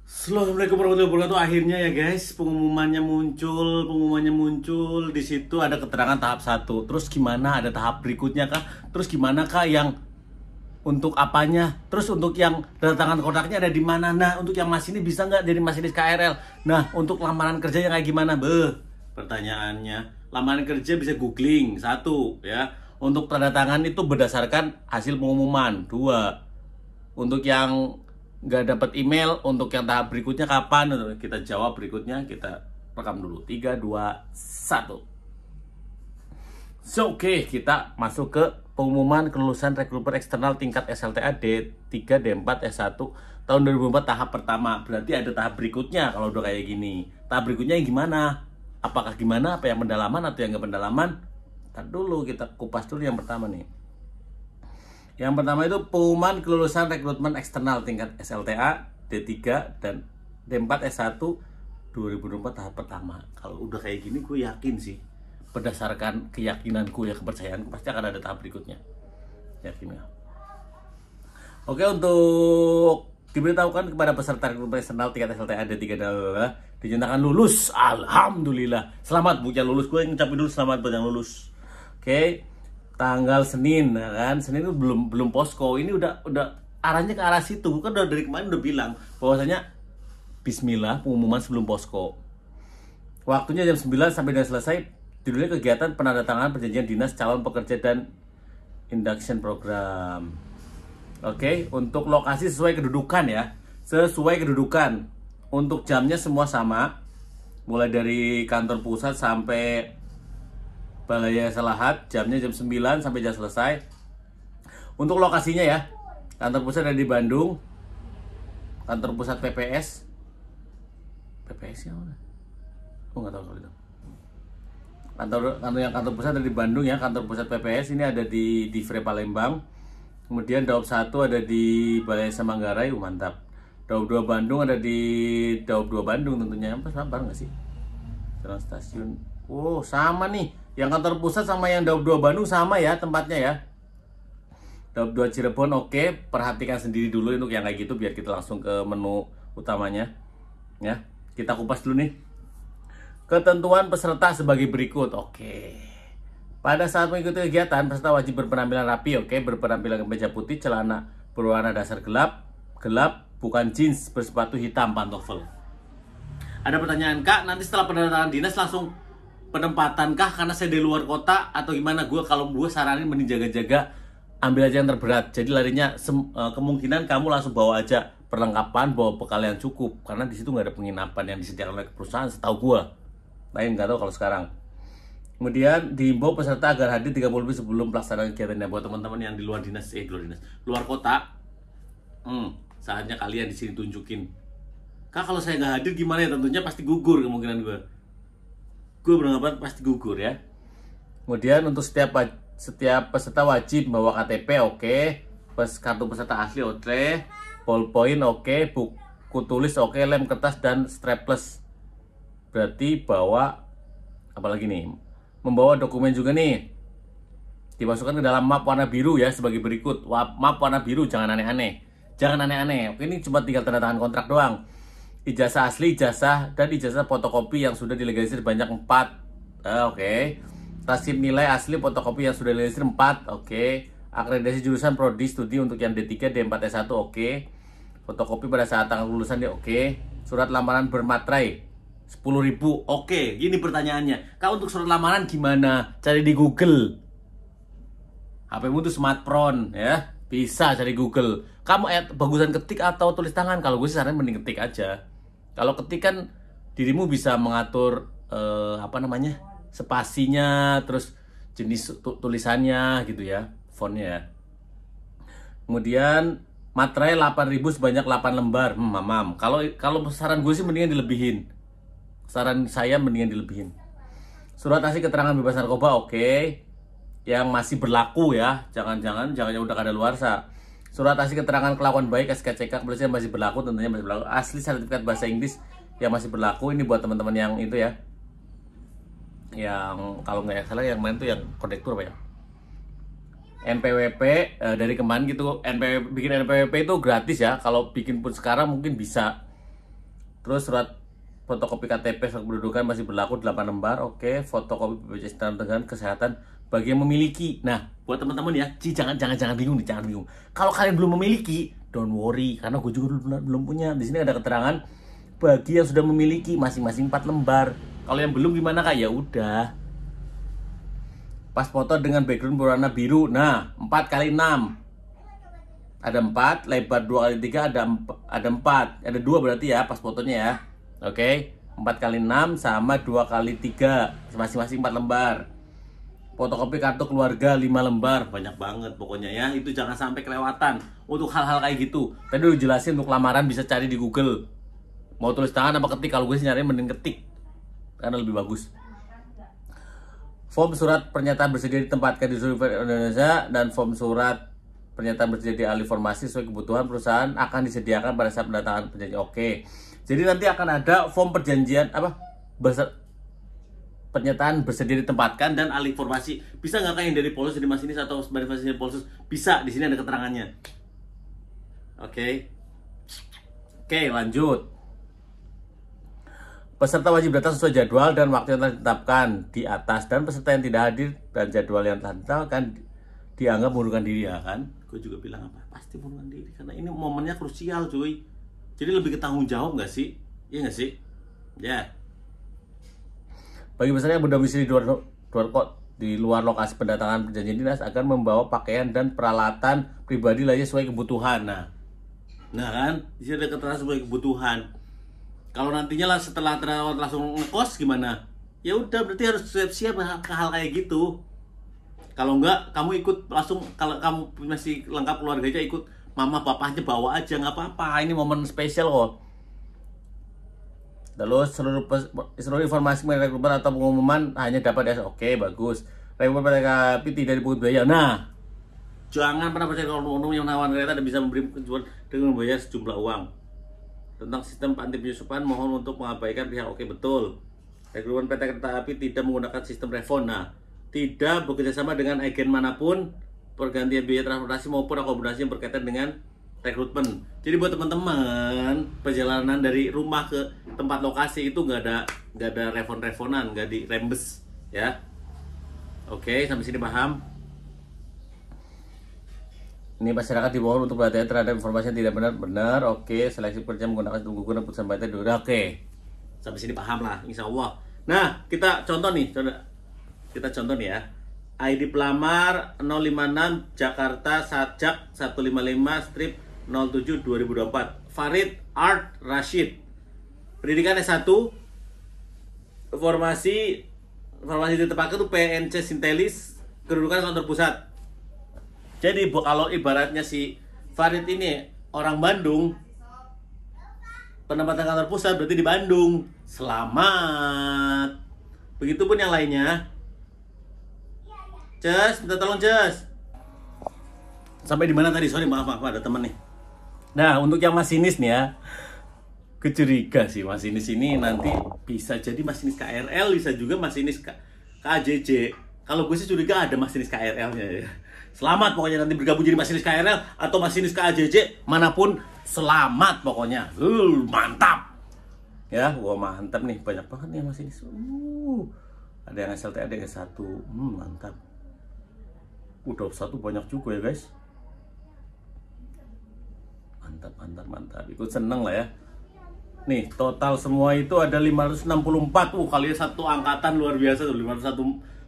Assalamualaikum warahmatullahi wabarakatuh. Akhirnya ya guys, pengumumannya muncul. Di situ ada keterangan tahap 1. Terus gimana? Ada tahap berikutnya kah? Terus gimana kah yang untuk apanya? Terus untuk yang kedatangan kontraknya ada di mana? Nah, untuk yang masinis bisa nggak jadi masinis KRL? Nah, untuk lamaran kerja yang kayak gimana? Pertanyaannya. Lamaran kerja bisa googling, 1 ya. Untuk tanda tangan itu berdasarkan hasil pengumuman, 2. Untuk yang nggak dapat email, untuk yang tahap berikutnya kapan? Kita jawab berikutnya, kita rekam dulu. 3, 2, 1. Oke, kita masuk ke pengumuman kelulusan rekruter eksternal tingkat SLTA D3, D4, S1 tahun 2004 tahap pertama. Berarti ada tahap berikutnya kalau udah kayak gini. Tahap berikutnya yang gimana? Apakah gimana? Apa yang pendalaman atau yang nggak pendalaman? Ntar dulu kita kupas dulu yang pertama nih. Yang pertama itu pengumuman kelulusan rekrutmen eksternal tingkat SLTA D3 dan D4 S1 2024 tahap pertama. Kalau udah kayak gini gue yakin sih, berdasarkan keyakinanku ya, kepercayaanku, pasti akan ada tahap berikutnya. Yakin ya? Oke, untuk diberitahukan kepada peserta rekrutmen eksternal tingkat SLTA D3 dan dinyatakan lulus. Alhamdulillah. Selamat buat yang lulus. Gue ngucapin dulu selamat buat yang lulus. Oke. Tanggal Senin, ya kan? Senin itu belum posko. Ini udah arahnya ke arah situ. Kan udah dari kemarin udah bilang bahwasanya bismillah pengumuman sebelum posko. Waktunya jam 9 sampai dengan selesai. Judulnya kegiatan penandatanganan perjanjian dinas calon pekerja dan induction program. Oke, untuk lokasi sesuai kedudukan ya. Sesuai kedudukan. Untuk jamnya semua sama. Mulai dari kantor pusat sampai Balai Salahat, jamnya jam 9 sampai jam selesai. Untuk lokasinya ya, kantor pusat ada di Bandung. Kantor pusat PPS. PPS ya mana? Aku nggak tahu soal itu. Kantor pusat ada di Bandung ya, kantor pusat PPS ini ada di Divre Palembang. Kemudian Daop 1 ada di Balai Manggarai, mantap. Daop 2 Bandung ada di Daop 2 Bandung tentunya. Apa sabar nggak sih? Jalan stasiun. Oh, sama nih. Yang kantor pusat sama yang Daop 2 Bandung sama ya tempatnya ya. Daop 2 Cirebon oke. Perhatikan sendiri dulu untuk yang kayak gitu biar kita langsung ke menu utamanya. Ya, kita kupas dulu nih. Ketentuan peserta sebagai berikut. Oke. Pada saat mengikuti kegiatan, peserta wajib berpenampilan rapi, oke, berpenampilan kemeja putih, celana berwarna dasar gelap, bukan jeans, bersepatu hitam, pantofel. Ada pertanyaan, Kak, nanti setelah pendatangan dinas langsung penempatan kah karena saya di luar kota atau gimana? Kalau gue saranin mending jaga-jaga, ambil aja yang terberat. Jadi larinya kemungkinan kamu langsung bawa aja perlengkapan, bawa bekal yang cukup karena di situ nggak ada penginapan yang disediakan oleh perusahaan setahu gue. Lain nggak tahu kalau sekarang. Kemudian diimbau peserta agar hadir 30 menit sebelum pelaksanaan kegiatannya. Buat teman-teman yang di luar dinas, luar kota, saatnya kalian di sini tunjukin. Kak, kalau saya nggak hadir gimana ya? Tentunya pasti gugur kemungkinan gue beranggapan pasti gugur ya. Kemudian untuk setiap peserta wajib membawa KTP oke, kartu peserta asli oke, ballpoint oke, buku tulis oke, lem kertas dan strapless. Berarti bawa apalagi nih? Membawa dokumen juga nih. Dimasukkan ke dalam map warna biru ya sebagai berikut. Map warna biru, jangan aneh-aneh. Jangan aneh-aneh. Oke, ini cuma tinggal tanda tangan kontrak doang. Ijazah asli, ijazah dan ijazah fotokopi yang sudah dilegalisir banyak 4. Oke. Tasib nilai asli fotokopi yang sudah dilegalisir 4. Oke. Akreditasi jurusan prodi studi untuk yang D3, D4, S1 oke. Fotokopi pada saat tanggal lulusan ya oke. Surat lamaran bermaterai 10.000. Oke, gini pertanyaannya. Kak, untuk surat lamaran gimana? Cari di Google. HP-mu tuh smartphone ya. Bisa cari Google. Kamu bagusan ketik atau tulis tangan? Kalau gue sih saranin mending ketik aja. Kalau ketik kan dirimu bisa mengatur spasinya, terus jenis tulisannya gitu ya, fontnya ya. Kemudian materai 8.000 sebanyak 8 lembar. Mamam. Kalau saran gue sih mendingan dilebihin. Saran saya mendingan dilebihin. Surat asli keterangan bebas narkoba oke. Yang masih berlaku ya. Jangan udah kadaluarsa. Surat asli keterangan kelakuan baik SKCK kepolisian masih berlaku, tentunya masih berlaku. Asli sertifikat bahasa Inggris yang masih berlaku. Ini buat teman-teman yang itu ya. Yang kalau nggak salah yang main tuh yang kondektur apa ya? NPWP dari kemarin gitu. Bikin NPWP itu gratis ya. Kalau bikin pun sekarang mungkin bisa Terus surat fotokopi KTP kependudukan masih berlaku 8 lembar. Oke, fotokopi BPJS Tenaga Kesehatan bagi yang memiliki. Nah, buat teman-teman ya, jangan bingung nih, jangan bingung. Kalau kalian belum memiliki, don't worry, karena gue juga belum punya. Di sini ada keterangan bagi yang sudah memiliki masing-masing 4 lembar. Kalau yang belum gimana Kak? Ya udah. Pas foto dengan background berwarna biru. Nah, 4x6. Ada 4, lebar 2x3 ada 4. Ada 2 berarti ya pas fotonya ya. Oke, 4x6 sama 2x3, masing-masing 4 lembar. Fotokopi kartu keluarga 5 lembar. Banyak banget pokoknya ya. Itu jangan sampai kelewatan untuk hal-hal kayak gitu. Tadi udah jelasin untuk lamaran bisa cari di Google. Mau tulis tangan apa ketik? Kalau gue sih nyariin mending ketik, karena lebih bagus. Form surat pernyataan bersedia ditempatkan di seluruh Indonesia dan form surat pernyataan bersedia di alih formasi sesuai kebutuhan perusahaan akan disediakan pada saat pendatangan perjanjian. Oke. Jadi nanti akan ada form perjanjian pernyataan bersedia ditempatkan dan alih formasi. Bisa nggak kayak yang dari Polsus di masinis atau dari masinis Polsus? Bisa, di sini ada keterangannya. Oke. Oke, lanjut. Peserta wajib datang sesuai jadwal dan waktu yang telah ditetapkan di atas, dan peserta yang tidak hadir dan jadwal yang telah ditetapkan dianggap mengundurkan diri, ya kan? Gue juga bilang apa? Pasti mengundurkan diri karena ini momennya krusial, cuy. Jadi lebih ke tanggung jawab nggak sih? Iya nggak sih? Ya. Bagi peserta yang berdomisili di luar lokasi pendatangan perjanjian dinas akan membawa pakaian dan peralatan pribadi lainnya sesuai kebutuhan. Nah kan, di sini ada keterangan sesuai kebutuhan. Kalau nantinya lah setelah terawat langsung ngekos gimana? Ya udah, berarti harus siap-siap ke hal kayak gitu. Kalau enggak, kamu ikut langsung, kalau kamu masih lengkap keluarganya, ikut mama bapaknya bawa aja, nggak apa-apa. Ini momen spesial kok. Lalu seluruh informasi mengenai rekrutmen atau pengumuman hanya dapat oke, bagus. Rekrutmen mereka tapi tidak dipungut biaya. Nah, jangan pernah percaya kalau oknum yang menawarkan kereta dan bisa memberi kejuan dengan membayar sejumlah uang. Tentang sistem anti penyusupan, mohon untuk mengabaikan pihak. Oke, betul. Rekrutmen PT Kereta Api tidak menggunakan sistem refund. Nah, tidak bekerjasama dengan agen manapun, pergantian biaya transportasi maupun akomodasi yang berkaitan dengan rekrutmen. Jadi buat teman-teman, perjalanan dari rumah ke tempat lokasi itu nggak ada refund-refundan, nggak di rembes ya. Oke, sampai sini paham? Ini masyarakat dibohong untuk berhati-hati terhadap informasi yang tidak benar. Oke, seleksi kerja menggunakan guna putusan panitia dulu. Oke, sampai sini paham lah, insya Allah. Nah, kita contoh nih, kita contoh nih ya. ID pelamar 056 Jakarta Sajak 155 strip 07 2024. Farid Art Rashid. Pendidikan S1. Informasi ditempatkan itu PNC Sintelis, kedudukan kantor pusat. Jadi kalau ibaratnya si Farid ini orang Bandung, penempatan kantor pusat berarti di Bandung. Selamat. Begitupun yang lainnya. Cus, minta tolong Cus. Sampai di mana tadi? Sorry, maaf ada temen nih. Nah, untuk yang masinis nih ya, kecuriga sih masinis ini nanti bisa jadi masinis KRL, bisa juga masinis KAJJ. Kalau gue sih curiga ada masinis KRL-nya ya. Selamat pokoknya nanti bergabung jadi masinis KRL atau masinis KAJJ, manapun selamat pokoknya. Mantap. Ya, gua mantap nih, banyak banget nih masinis. Ada yang SLT, ada yang S1. Mantap. Udah satu banyak juga ya, guys. Mantap. Ikut seneng lah ya. Nih, total semua itu ada 564. Kalian satu angkatan luar biasa tuh,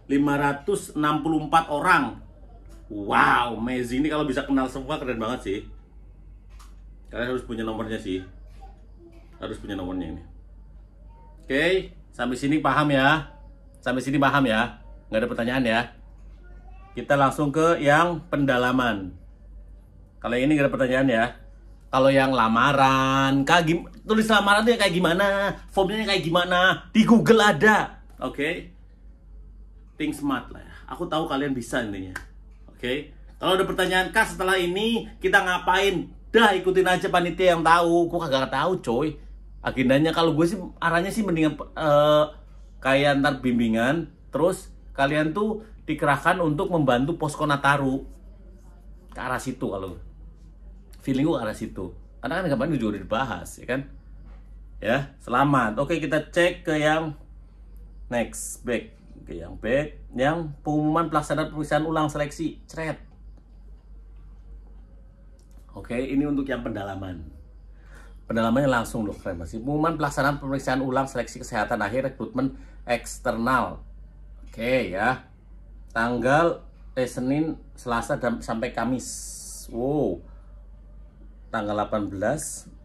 564 orang. Wow, amazing. Ini kalau bisa kenal semua keren banget sih. Kalian harus punya nomornya sih. Harus punya nomornya ini. Oke, sampai sini paham ya? Nggak ada pertanyaan ya? Kita langsung ke yang pendalaman. Kalau ini nggak ada pertanyaan ya. Kalau yang lamaran, tulis lamaran itu kayak gimana? Formnya kayak gimana? Di Google ada. Oke? Think smart lah ya. Aku tahu kalian bisa intinya. Oke, kalau ada pertanyaan, Kak setelah ini kita ngapain? Dah ikutin aja panitia yang tahu. Gue kagak tahu coy. Agendanya kalau gue sih arahnya sih mendingan kayak ntar bimbingan. Terus kalian tuh dikerahkan untuk membantu posko Nataru. Ke arah situ kalau feeling gue ke arah situ. Karena kan kemarin juga udah dibahas ya kan. Ya, selamat. Oke, kita cek ke yang next, back. Oke, yang back, yang pengumuman pelaksanaan pemeriksaan ulang seleksi, cret. Oke, ini untuk yang pendalaman. Pendalamannya langsung loh, keren masih. Pengumuman pelaksanaan pemeriksaan ulang seleksi kesehatan akhir rekrutmen eksternal. Oke ya. Tanggal Senin, Selasa sampai Kamis. Wow. Tanggal 18.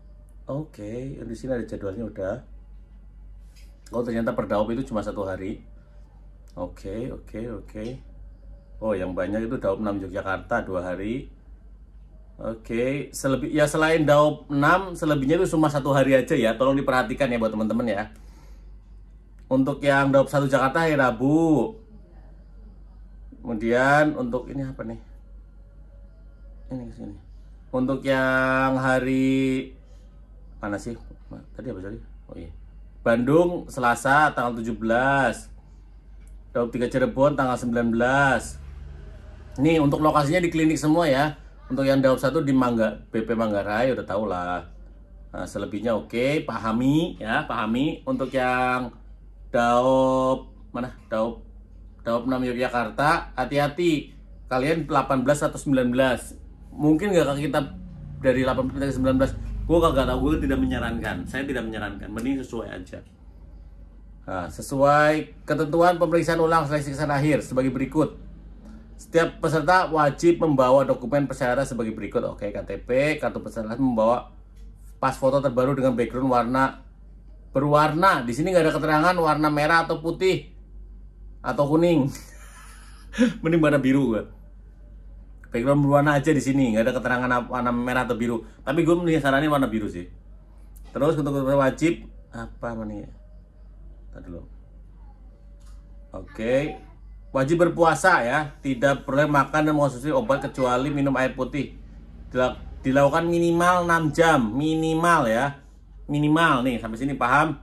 Oke, di sini ada jadwalnya udah. Oh, ternyata Perdaup itu cuma 1 hari. Oke. Oh, yang banyak itu Daup 6 Yogyakarta 2 hari. Oke, ya selain Daup 6, selebihnya itu cuma 1 hari aja ya. Tolong diperhatikan ya buat teman-teman ya. Untuk yang Daup 1 Jakarta hari Rabu. Kemudian untuk ini apa nih? Ini kesini. Untuk yang hari mana sih? Tadi apa tadi? Oh iya. Bandung Selasa tanggal 17. Daup 3 Cirebon tanggal 19. Nih untuk lokasinya di klinik semua ya. Untuk yang Daup 1 di BP Manggarai udah tau lah. Nah, selebihnya oke, pahami ya, pahami. Untuk yang Daup mana? Daup 6 Yogyakarta, hati-hati. Kalian 18 atau 19. Mungkin nggak kita dari 18 ke 19. Gue kagak tahu, gue tidak menyarankan. Saya tidak menyarankan, mending sesuai aja. Nah, sesuai ketentuan pemeriksaan ulang seleksi kesehatan akhir sebagai berikut. Setiap peserta wajib membawa dokumen persyaratan sebagai berikut. Oke, KTP, kartu peserta, membawa pas foto terbaru dengan background warna berwarna. Di sini nggak ada keterangan warna merah atau putih atau kuning. Mending warna biru gue. Background berwarna aja di sini, nggak ada keterangan warna merah atau biru. Tapi gue mending saranin warna biru sih. Terus untuk wajib apa nih? Tadi dulu. Oke. Wajib berpuasa ya, tidak boleh makan dan mengonsumsi obat kecuali minum air putih. Dilakukan minimal 6 jam, minimal ya. Minimal nih, sampai sini paham?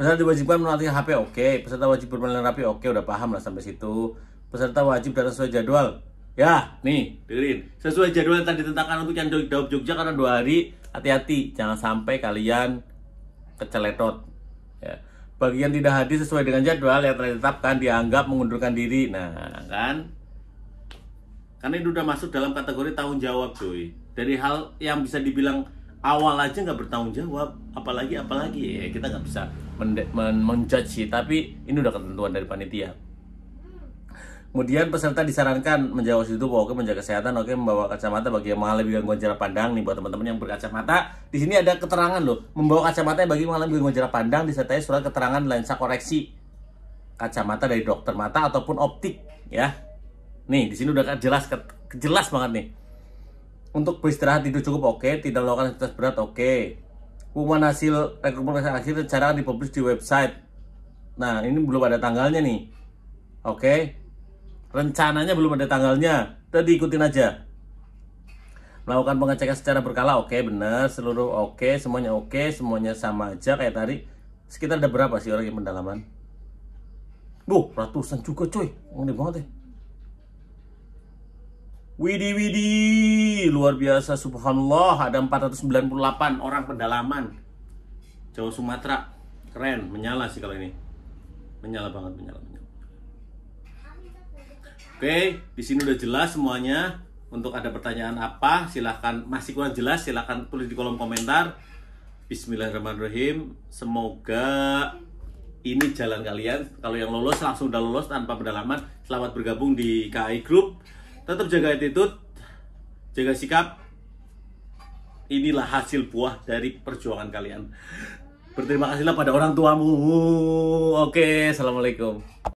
Peserta diwajibkan melatih HP, oke. Peserta wajib bermain rapi, oke, udah paham lah sampai situ. Peserta wajib datang sesuai jadwal. Ya, nih, dengerin. Sesuai jadwal yang tadi ditentukan untuk yang Daup Jogja karena 2 hari. Hati-hati, jangan sampai kalian keceletot. Ya. Bagi yang tidak hadir sesuai dengan jadwal yang telah ditetapkan dianggap mengundurkan diri. Nah, kan? Karena itu udah masuk dalam kategori tanggung jawab, cuy. Dari hal yang bisa dibilang awal aja nggak bertanggung jawab, apalagi ya kita nggak bisa menjudge sih. Tapi ini udah ketentuan dari panitia. Kemudian peserta disarankan menjaga oksigen tubuh, oke, menjaga kesehatan, oke, membawa kacamata bagi yang mengalami gangguan jarak pandang. Nih buat teman-teman yang berkacamata, di sini ada keterangan loh, membawa kacamata bagi yang mengalami gangguan jarak pandang disertai surat keterangan lensa koreksi kacamata dari dokter mata ataupun optik ya. Nih di sini udah jelas banget nih. Untuk beristirahat tidur cukup, oke, tidak melakukan aktivitas berat, oke. Pengumuman hasil rekrutmen akhir secara dipublish di website. Nah ini belum ada tanggalnya nih, oke. Rencananya belum ada tanggalnya, tadi ikutin aja. Melakukan pengecekan secara berkala, oke, bener, seluruh oke, semuanya sama aja kayak tadi. Sekitar ada berapa sih orang yang pendalaman? Ratusan juga coy, ngeri banget ya. Widih, luar biasa, subhanallah, ada 498 orang pendalaman. Jawa Sumatera, keren, menyala sih kalau ini. Menyala banget, menyala. Oke, di sini udah jelas semuanya. Untuk ada pertanyaan apa, silahkan. Masih kurang jelas, silahkan tulis di kolom komentar. Bismillahirrahmanirrahim. Semoga ini jalan kalian. Kalau yang lolos langsung udah lolos tanpa pendalaman. Selamat bergabung di KAI Group. Tetap jaga attitude, jaga sikap. Inilah hasil buah dari perjuangan kalian. Berterima kasihlah pada orang tuamu. Oke, assalamualaikum.